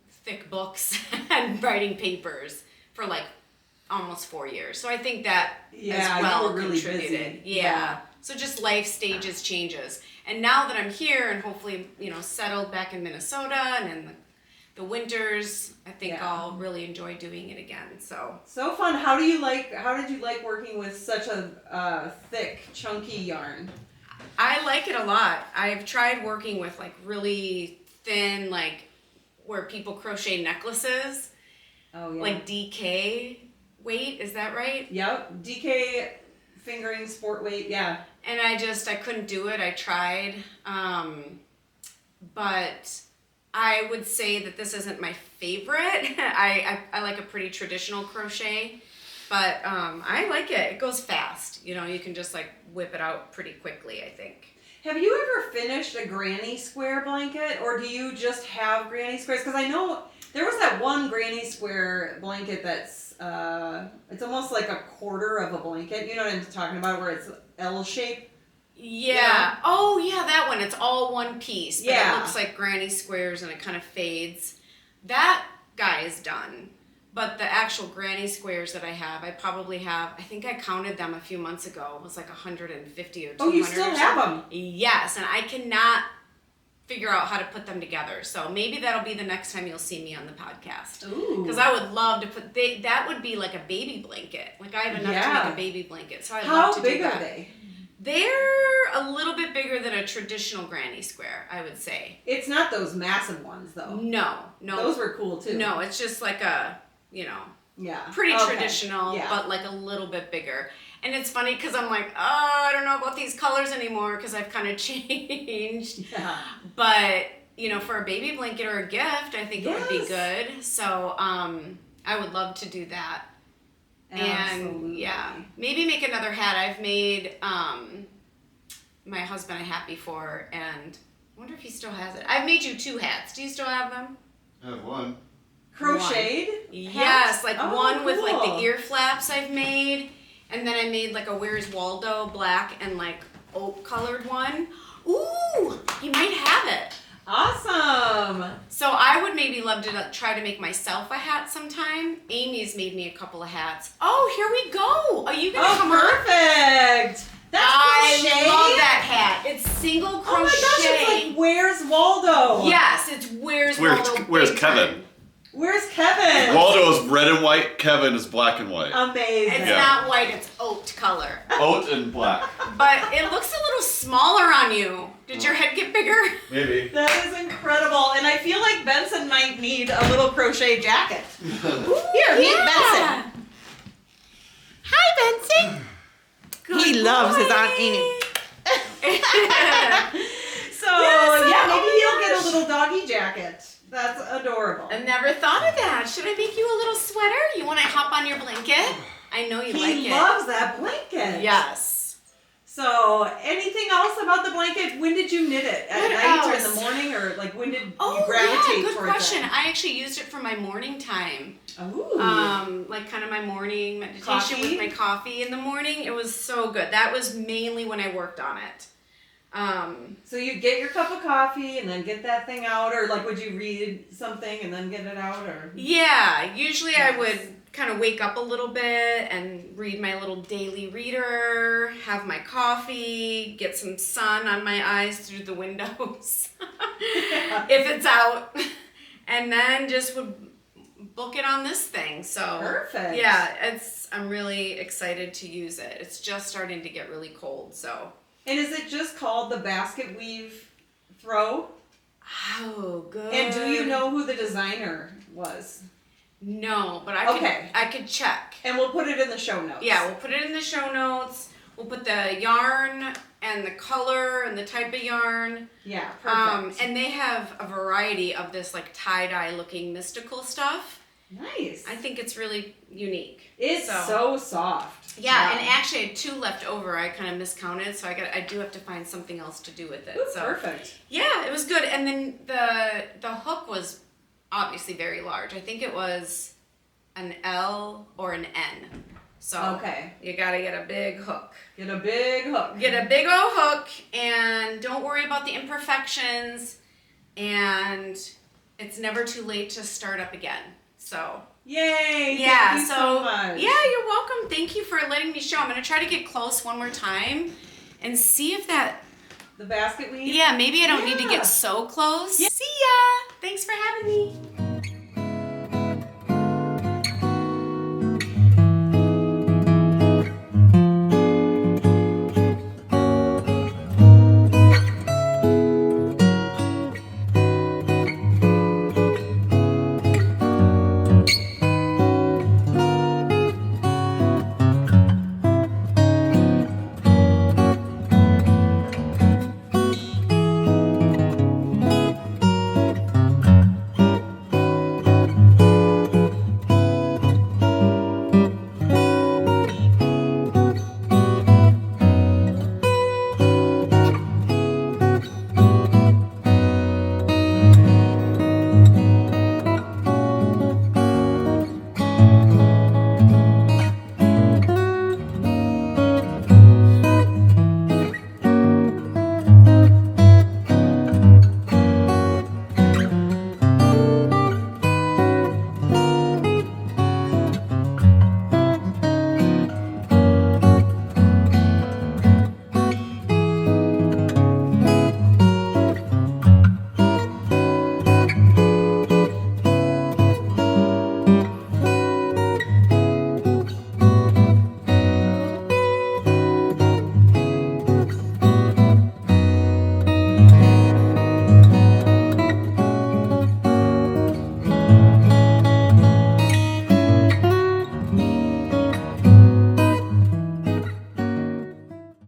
thick books and writing papers for like almost 4 years. So I think that as well you were really contributed. busy. Yeah. So just life stages changes. And now that I'm here and hopefully, settled back in Minnesota and in the winters, I think I'll really enjoy doing it again. So fun. How did you like working with such a thick, chunky yarn? I like it a lot. I've tried working with like really thin, like where people crochet necklaces. Oh yeah. Like DK weight, is that right? Yep. DK fingering sport weight, yeah. And I couldn't do it. I tried. But I would say that this isn't my favorite. I like a pretty traditional crochet, but I like it. It goes fast. You can just like whip it out pretty quickly, I think. Have you ever finished a granny square blanket, or do you just have granny squares? Because I know there was that one granny square blanket that's it's almost like a quarter of a blanket. You know what I'm talking about, where it's L shape? Yeah. Oh, yeah, that one. It's all one piece. But Yeah. It looks like granny squares and it kind of fades. That guy is done. But the actual granny squares that I have, I think I counted them a few months ago. It was like 150 or 200. Oh, you still have them? Yes, and I cannot figure out how to put them together. So maybe that'll be the next time you'll see me on the podcast. Ooh. Because I would love to that would be like a baby blanket. Like I have enough to make a baby blanket. So I'd love to do that. How big are they? They're a little bit bigger than a traditional granny square, I would say. It's not those massive ones, though. No. Those were cool, too. No, it's just like a, pretty traditional, but like a little bit bigger. And it's funny because I'm like, I don't know about these colors anymore because I've kind of changed. Yeah. But, for a baby blanket or a gift, I think it would be good. So I would love to do that. Absolutely. And maybe make another hat. I've made my husband a hat before, and I wonder if he still has it. I've made you 2 hats. Do you still have them? I have one. Crocheted? Yes, like one with like cool. the ear flaps I've made, and then I made like a Where's Waldo black and like oak colored one. Ooh, you might have it. Awesome. So I would maybe love to try to make myself a hat sometime. Amy's made me a couple of hats. Oh, here we go. Are you gonna come on? Perfect. That's crochet? I love that hat. It's single crochet. Oh my gosh, it's like Where's Waldo? Yes, it's Where's Waldo. Where's big Kevin? time. Where's Kevin? Waldo is red and white, Kevin is black and white. Amazing. It's not white, it's oat color. Oat and black. But it looks a little smaller on you. Did your head get bigger? Maybe. That is incredible. And I feel like Benson might need a little crochet jacket. Here, meet Benson. Hi, Benson. He loves his Aunt Amy. So, yeah, maybe he'll get a little doggy jacket. That's adorable. I never thought of that. Should I make you a little sweater? You want to hop on your blanket? I know you like it. He loves that blanket. Yes. So, anything else about the blanket? When did you knit it? At What night or else? in the morning? Or like when did you Oh, gravitate yeah, good towards question. it? I actually used it for my morning time. Ooh. Like kind of my morning meditation Coffee? with my coffee in the morning. It was so good. That was mainly when I worked on it. So you get your cup of coffee and then get that thing out, or like would you read something and then get it out, or? Yeah, usually I Yes. would kind of wake up a little bit and read my little daily reader, have my coffee, get some sun on my eyes through the windows, if it's out, and then just would book it on this thing. So Perfect. yeah, I'm really excited to use it. It's just starting to get really cold, so. And is it just called the Basketweave throw? Oh, good. And do you know who the designer was? No, but Okay. I could check. And we'll put it in the show notes. Yeah, we'll put it in the show notes. We'll put the yarn and the color and the type of yarn. Yeah, perfect. And they have a variety of this like tie-dye looking mystical stuff. Nice. I think it's really unique. It's so soft. Yeah, and actually I had 2 left over. I kind of miscounted, so I do have to find something else to do with it. Ooh, So perfect. yeah, it was good. And then the hook was obviously very large. I think it was an L or an N. So Okay. you gotta get a big hook. Get a big hook. Get a big old hook, and don't worry about the imperfections, and it's never too late to start up again. So Yay! yeah, Thank you so much. yeah, you're welcome. Thank you for letting me show. I'm gonna try to get close one more time and see if that. The basket weave. Yeah, maybe I don't need to Yeah. get so close. See ya. Thanks for having me.